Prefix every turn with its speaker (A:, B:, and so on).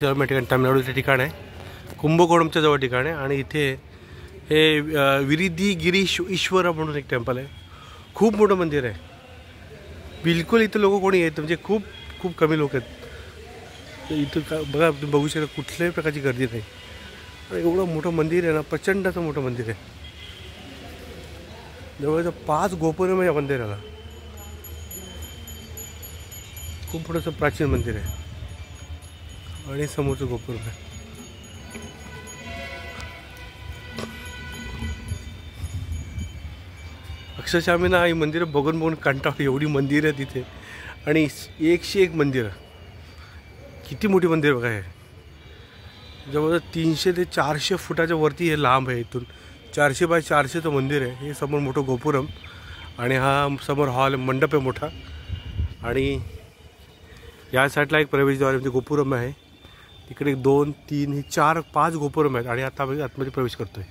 A: तामिळनाडूचे ठिकाण आहे, कुंभकोणमच्या जवळ ठिकाण आहे आणि इथे हे विरिधी गिरीश ईश्वर म्हणून एक टेम्पल आहे. खूप मोठं मंदिर आहे. बिलकुल इथं लोक कोणी येत म्हणजे खूप खूप कमी लोक आहेत. इथं बघा, तुम्ही बघू शकता कुठल्याही प्रकारची गर्दी नाही. एवढं मोठं मंदिर आहे ना, प्रचंड असं मोठं मंदिर आहे. जवळजवळ 5 गोपुरम आहे या मंदिराला. खूप मोठं असं प्राचीन मंदिर आहे आणि समोरचं गोपुरम आहे. अक्षरशः आम्ही ना ही मंदिरं बघून बघून कंटाळलो. एवढी मंदिरं आहे तिथे आणि 101 मंदिरं. किती मोठी मंदिर बघा. हे जवळजवळ 300 ते 400 फुटाच्या वरती हे लांब आहे. इथून 400 बाय 400चं मंदिर आहे. हे समोर मोठं गोपुरम आणि हा समोर हॉल मंडप आहे मोठा आणि या साईडला एक प्रवेशद्वार म्हणजे गोपुरम आहे. तिकडे 2, 3, 4, 5 गोपुरम आहेत आणि आता आम्ही आतमध्ये प्रवेश करतोय.